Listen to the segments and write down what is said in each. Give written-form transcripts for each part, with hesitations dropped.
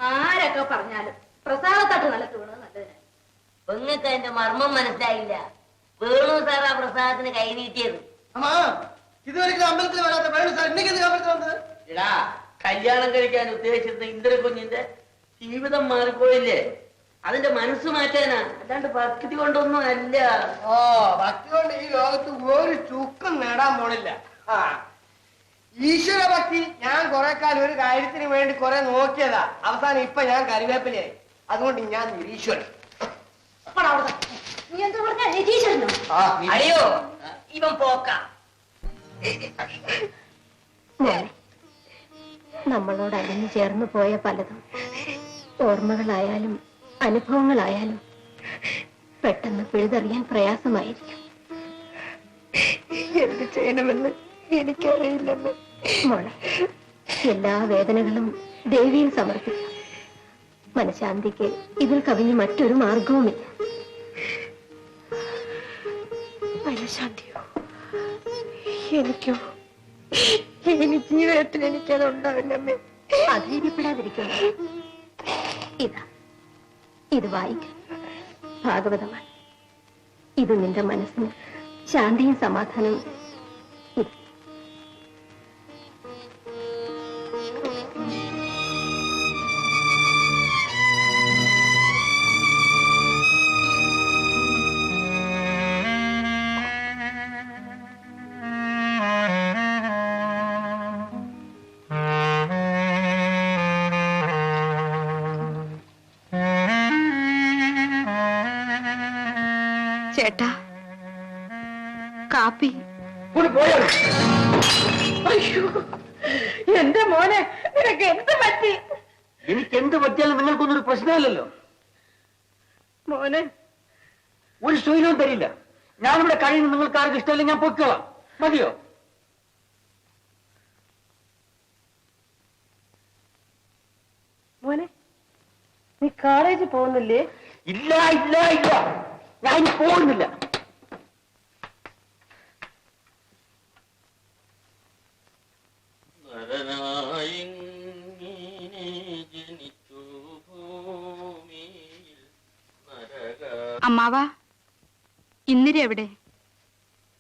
ആരൊക്കെ പറഞ്ഞാലും പ്രസാദത്താട്ട് നിലത്ത് വീണത് നല്ലതിനാണ്. പെങ്ങൾക്ക് അതിന്റെ മർമ്മം മനസ്സിലായില്ല. വേണു സാർ ആ പ്രസാദത്തിന് കൈ നീട്ടിയത്. ഇതുവരെ അമ്പലത്തിൽ വരാത്ത വേണു സാർ ഇന്നേക്ക് അമ്പലത്തിൽ വന്നത്? എടാ, കല്യാണം കഴിക്കാൻ ഉദ്ദേശിച്ചിരുന്ന ഇന്ദ്രകുഞ്ഞിന്റെ ജീവിതം മാറിപ്പോയില്ലേ, അതിന്റെ മനസ്സ് മാറ്റാനാ, അല്ലാണ്ട് ഭക്തി കൊണ്ടൊന്നും അല്ല. ഓ, ഭക്തി കൊണ്ട് ഈ ലോകത്ത് ഒരു ചുക്കും നേടാൻ പോണില്ല. ഈശ്വര ഭക്തി ഞാൻ കുറെ കാലം ഒരു കാര്യത്തിന് വേണ്ടി കുറെ നോക്കിയതാ. അവസാനം ഇപ്പൊ ഞാൻ കറിവേപ്പിലയായി. അതുകൊണ്ട് ഞാൻ നിരീശ്വരൻ. നീ എന്താ പറഞ്ഞ നിരീശ്വരനോ? അയ്യോ, ഇവൻ പോക്ക. നമ്മളോട് അലിഞ്ഞു ചേർന്നു പോയ പലതും ഓർമ്മകളായാലും അനുഭവങ്ങളായാലും പെട്ടെന്ന് പിഴുതെറിയാൻ പ്രയാസമായിരിക്കും. എന്ത് ചെയ്യണമെന്ന് എനിക്കറിയില്ലെന്ന്. മോളെ, എല്ലാ വേദനകളും ദേവിയിൽ സമർപ്പിക്കാം. മനഃശാന്തിക്ക് ഇതിൽ കവിഞ്ഞ് മറ്റൊരു മാർഗവുമില്ല. മനഃശാന്തിയോ? എനിക്കോ? ഇനി ജീവിതത്തിൽ എനിക്കതുണ്ടാവില്ലമ്മേ. അധൈര്യപ്പെടാതിരിക്കുന്നു. ഇതാ, ഇത് വായിക്കാം. ഭാഗവതമാണ്. ഇത് നിന്റെ മനസ്സിന് ശാന്തിയും സമാധാനവും. ചേട്ടാ, കാപ്പി. അയ്യോ, എന്റെ മോനെ, നിനക്ക് എന്ത് പറ്റി? എനിക്ക് എന്ത് പറ്റിയാലും നിങ്ങൾക്കൊന്നും ഒരു പ്രശ്നമില്ലല്ലോ. മോനെ, ഒരു സ്വൈര്യവും തരില്ല. ഞാനിവിടെ കഴിയുന്ന നിങ്ങൾക്ക് ആർക്കും ഇഷ്ടമില്ല, ഞാൻ പൊയ്ക്കോളാം. മതിയോ? മോനെ, നീ കോളേജിൽ പോകുന്നില്ലേ? ഇല്ല ഇല്ല ഇല്ല, ഞാൻ ഇനി പോകുന്നില്ല. അമ്മാവാ, ഇന്നലെ എവിടെ?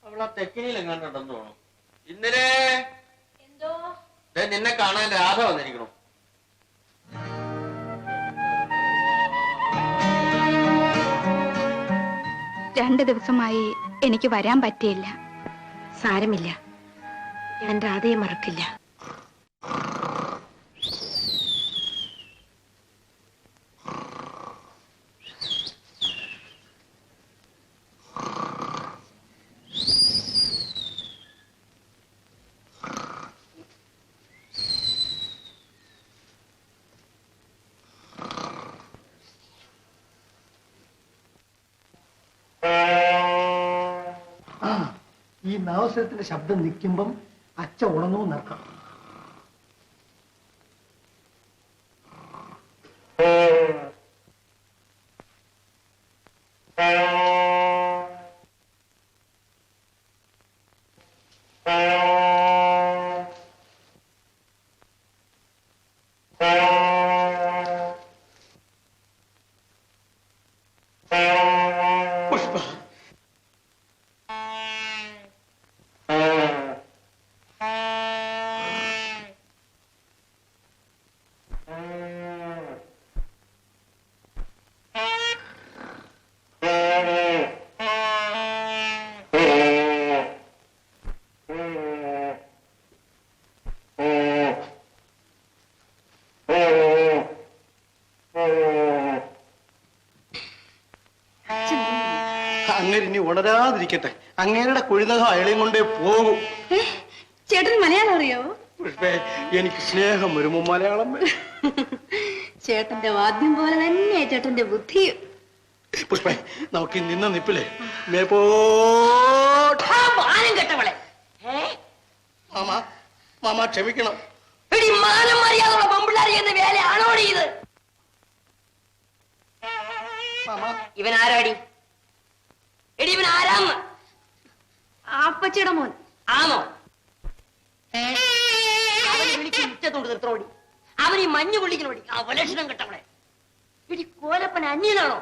അവളാ തെക്കിനിയിലെങ്ങാണ്ടെന്ന് തോന്നുന്നു. ഇന്നലെ എന്തോ നിന്നെ കാണാൻ രാധ വന്നിരിക്കണു. രണ്ടു ദിവസമായി എനിക്ക് വരാൻ പറ്റിയില്ല. സാരമില്ല, ഞാൻ രാധയെ മറക്കില്ല. ഈ നാവസരത്തിന്റെ ശബ്ദം നിൽക്കുമ്പം അച്ഛ ഉണർന്നു നടക്കാം. അങ്ങനെ ഇനി ഉണരാതിരിക്കട്ടെ. അങ്ങേരുടെ കുഴിനകം അയളയും കൊണ്ടേ പോകും. ചേട്ടൻ മലയാളം അറിയോ? പുഷ്പേ, എനിക്ക് സ്നേഹം വരുമോ മലയാളം? ചേട്ടന്റെ വാദ്യം പോലെ തന്നെ ചേട്ടന്റെ ബുദ്ധിയും. പുഷ്പേ, നമുക്ക് നിന്ന നിപ്പില്ലേ കെട്ടവളെ, മാമാ, മാമാ ക്ഷമിക്കണം. മാനം മര്യാദയുള്ള പെമ്പിള്ളാർ ചെയ്യുന്ന വേലയാണോ ഇത്? ഇവൻ ആരാടി? എടി, ഇവൻ ആരാന്ന്? ആപ്പച്ചിയുടെ മോൻ. ആണോ? അവൻ വിളിച്ച് മുറ്റത്തോണ്ട് നിർത്തോടി. അവൻ ഈ മഞ്ഞ് കൊള്ളിക്കണോടി അവലക്ഷണം കെട്ടവളെ. ഇടി കോലപ്പൻ അന്യനാണോ?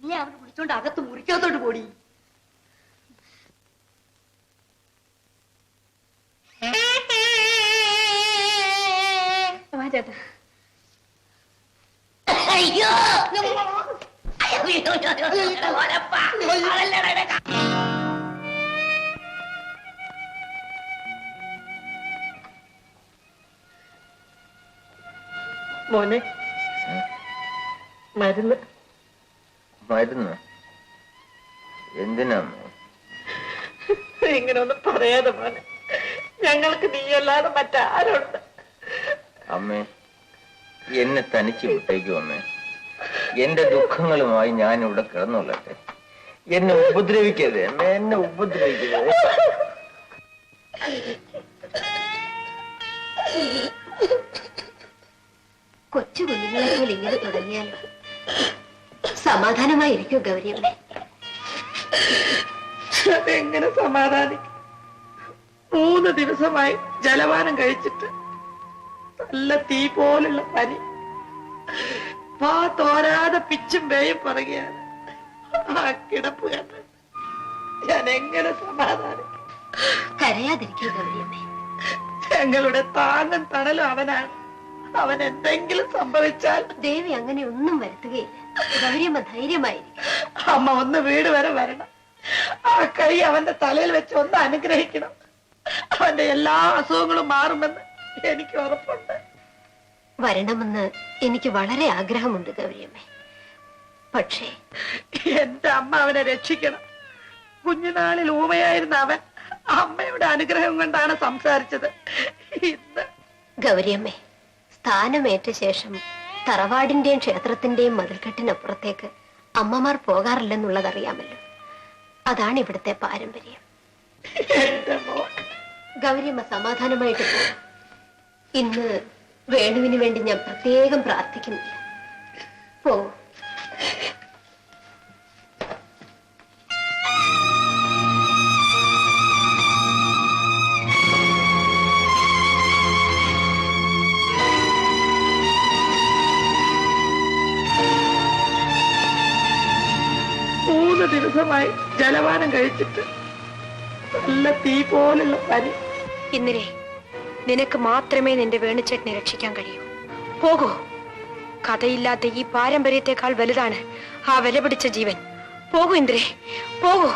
നീ അവനെ വിളിച്ചോണ്ട് അകത്ത് മുറിക്കകത്തോട്ട് പോടി. ചേട്ടാ അയ്യോ കോലപ്പ മോനെ മരുന്ന്. മരുന്ന് എന്തിനാ? ഇങ്ങനെ ഒന്നും പറയാതെ മോനെ, ഞങ്ങൾക്ക് നീയല്ലാതെ മറ്റാരുണ്ട്? അമ്മേ, എന്നെ തനിച്ച് വിട്ടേക്കും അമ്മേ. എന്റെ ദുഃഖങ്ങളുമായി ഞാൻ ഇവിടെ കിടന്നുള്ളട്ടെ. എന്നെ ഉപദ്രവിക്കരുത് അമ്മേ, എന്നെ ഉപദ്രവിക്കരുത്. കൊച്ചു കുഞ്ഞുങ്ങളെ പോലെ ഇങ്ങനെ തുടങ്ങിയാലോ? സമാധാനമായിരിക്കും ഗൗരിയമ്മേ. അതെങ്ങനെ സമാധാനിക്കും? 3 ദിവസമായി ജലപാനം കഴിച്ചിട്ട് നല്ല തീ പോലുള്ള പനി. പാ തോരാതെ പിച്ചും വേയും പറയുകയാണ്. ആ കിടപ്പ് കണ്ട് ഞാൻ എങ്ങനെ സമാധാനിക്കും? കരയാതിരിക്കും ഗൗരിയമ്മേ. ഞങ്ങളുടെ താങ്ങും തണലും അവനാണ്. അവൻ എന്തെങ്കിലും സംഭവിച്ചാൽ ദേവി അങ്ങനെ ഒന്നും വരുത്തുകയില്ല. ഗൗരിയമ്മ ധൈര്യമായിരിക്കും. അമ്മ ഒന്ന് വീട് വരെ വരണം. ആ കൈ അവന്റെ തലയിൽ വെച്ച് ഒന്ന് അനുഗ്രഹിക്കണം. അവന്റെ എല്ലാ അസുഖങ്ങളും മാറുമെന്ന് എനിക്ക് ഉറപ്പുണ്ട്. വരണമെന്ന് എനിക്ക് വളരെ ആഗ്രഹമുണ്ട് ഗൗരിയമ്മേ. പക്ഷേ എന്റെ അമ്മ അവനെ രക്ഷിക്കണം. കുഞ്ഞുനാളിൽ ഊമയായിരുന്ന അവൻ അമ്മയുടെ അനുഗ്രഹം കൊണ്ടാണ് സംസാരിച്ചത്. ഇന്ന് ഗൗരിയമ്മേ, സ്ഥാനമേറ്റ ശേഷം തറവാടിന്റെയും ക്ഷേത്രത്തിന്റെയും മതിൽക്കെട്ടിനപ്പുറത്തേക്ക് അമ്മമാർ പോകാറില്ലെന്നുള്ളതറിയാമല്ലോ. അതാണ് ഇവിടുത്തെ പാരമ്പര്യം. എന്റെ മോൻ ഗൗരിയമ്മ സമാധാനമായിട്ട് പോകും. ഇന്ന് വേണുവിന് വേണ്ടി ഞാൻ പ്രത്യേകം പ്രാർത്ഥിക്കുന്നില്ല. പോകും. ദിവസമായി ജലപാനം കഴിച്ചിട്ട് നല്ല തീ പോലുള്ള പനി. ഇന്നലെ നിനക്ക് മാത്രമേ നിന്റെ വേണുചേട്ടനെ രക്ഷിക്കാൻ കഴിയൂ. പോകൂ. കഥയില്ലാത്ത ഈ പാരമ്പര്യത്തെക്കാൾ വലുതാണ് ആ വില പിടിച്ച ജീവൻ. പോകൂ ഇന്ദ്രേ, പോകൂ.